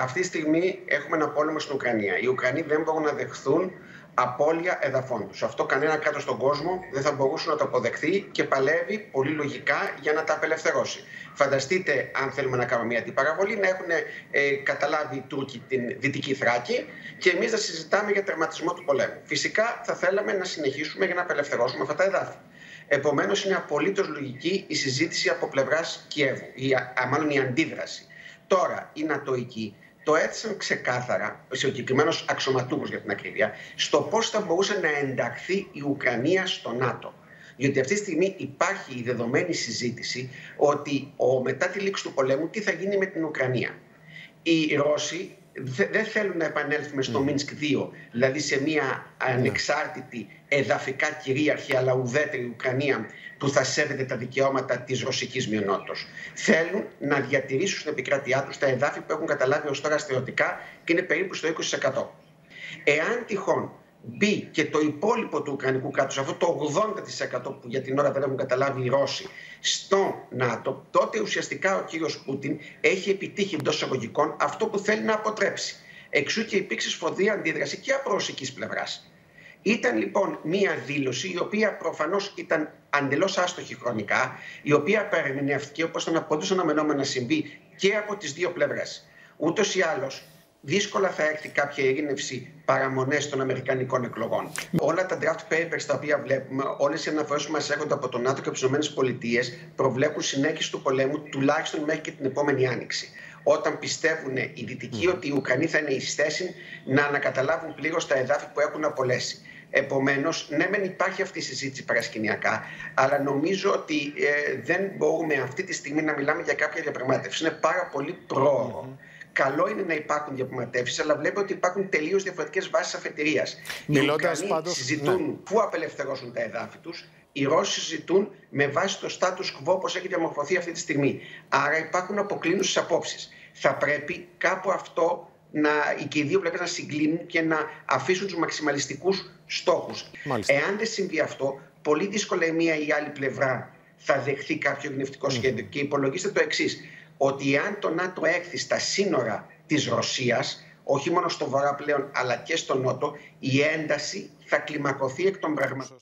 Αυτή τη στιγμή έχουμε ένα πόλεμο στην Ουκρανία. Οι Ουκρανοί δεν μπορούν να δεχθούν απώλεια εδαφών τους. Αυτό κανένα κράτος στον κόσμο δεν θα μπορούσε να το αποδεχθεί και παλεύει πολύ λογικά για να τα απελευθερώσει. Φανταστείτε, αν θέλουμε να κάνουμε μια αντιπαραβολή, να έχουν καταλάβει οι Τούρκοι την Δυτική Θράκη και εμείς να συζητάμε για τερματισμό του πολέμου. Φυσικά θα θέλαμε να συνεχίσουμε για να απελευθερώσουμε αυτά τα εδάφη. Επομένως, είναι απολύτως λογική η συζήτηση από πλευράς Κιέβου, μάλλον η αντίδραση. Τώρα, οι Νατοικοί το έθεσαν ξεκάθαρα, ο συγκεκριμένος αξιωματούχος για την ακρίβεια, στο πώς θα μπορούσε να ενταχθεί η Ουκρανία στο ΝΑΤΟ. Διότι αυτή τη στιγμή υπάρχει η δεδομένη συζήτηση ότι μετά τη λήξη του πολέμου τι θα γίνει με την Ουκρανία. Οι Ρώσοι δεν θέλουν να επανέλθουμε στο Μίνσκ 2, δηλαδή σε μια ανεξάρτητη, εδαφικά κυρίαρχη αλλά ουδέτερη Ουκρανία που θα σέβεται τα δικαιώματα της ρωσικής μειονότητας. Θέλουν να διατηρήσουν στην επικράτειά τους τα εδάφη που έχουν καταλάβει ως τώρα στερεωτικά και είναι περίπου στο 20%. Εάν τυχόν μπει και το υπόλοιπο του Ουκρανικού κράτους, αυτό το 80% που για την ώρα δεν έχουν καταλάβει οι Ρώσοι, στο ΝΑΤΟ, τότε ουσιαστικά ο κύριος Πούτιν έχει επιτύχει εντός εισαγωγικών αυτό που θέλει να αποτρέψει. Εξού και υπήρξε σφοδρή αντίδραση και από ρωσικής πλευράς. Ήταν λοιπόν μία δήλωση η οποία προφανώς ήταν αντελώς άστοχη χρονικά, η οποία παρεμηνεύτηκε όπως ήταν απόντως αναμενόμενο να συμβεί και από τις δύο πλευρές. Ούτως ή άλλως, δύσκολα θα έρθει κάποια ειρήνευση παραμονές των αμερικανικών εκλογών. Όλα τα draft papers τα οποία βλέπουμε, όλες οι αναφορές που μας έρχονται από το ΝΑΤΟ και από τις ΗΠΑ προβλέπουν συνέχιση του πολέμου τουλάχιστον μέχρι και την επόμενη άνοιξη. Όταν πιστεύουν οι Δυτικοί ότι οι Ουκρανοί θα είναι εις θέση να ανακαταλάβουν πλήρως τα εδάφη που έχουν απολέσει. Επομένως, ναι, μεν υπάρχει αυτή η συζήτηση παρασκηνιακά, αλλά νομίζω ότι δεν μπορούμε αυτή τη στιγμή να μιλάμε για κάποια διαπραγμάτευση. Είναι πάρα πολύ πρόωρο. Καλό είναι να υπάρχουν διαπραγματεύσεις, αλλά βλέπω ότι υπάρχουν τελείως διαφορετικές βάσεις αφετηρίας. Οι Ουκρανοί συζητούν πού απελευθερώσουν τα εδάφη τους, οι Ρώσοι συζητούν με βάση το status quo όπως έχει διαμορφωθεί αυτή τη στιγμή. Άρα υπάρχουν αποκλίνουσες απόψεις. Θα πρέπει κάπου αυτό και οι δύο πλευρές να συγκλίνουν και να αφήσουν τους μαξιμαλιστικούς στόχους. Εάν δεν συμβεί αυτό, πολύ δύσκολα η μία ή η άλλη πλευρά θα δεχθεί κάποιο ειρηνευτικό σχέδιο. Και υπολογίστε το εξής, ότι αν το ΝΑΤΟ έρθει στα σύνορα της Ρωσίας, όχι μόνο στο βορρά πλέον αλλά και στο νότο, η ένταση θα κλιμακωθεί εκ των πραγμάτων.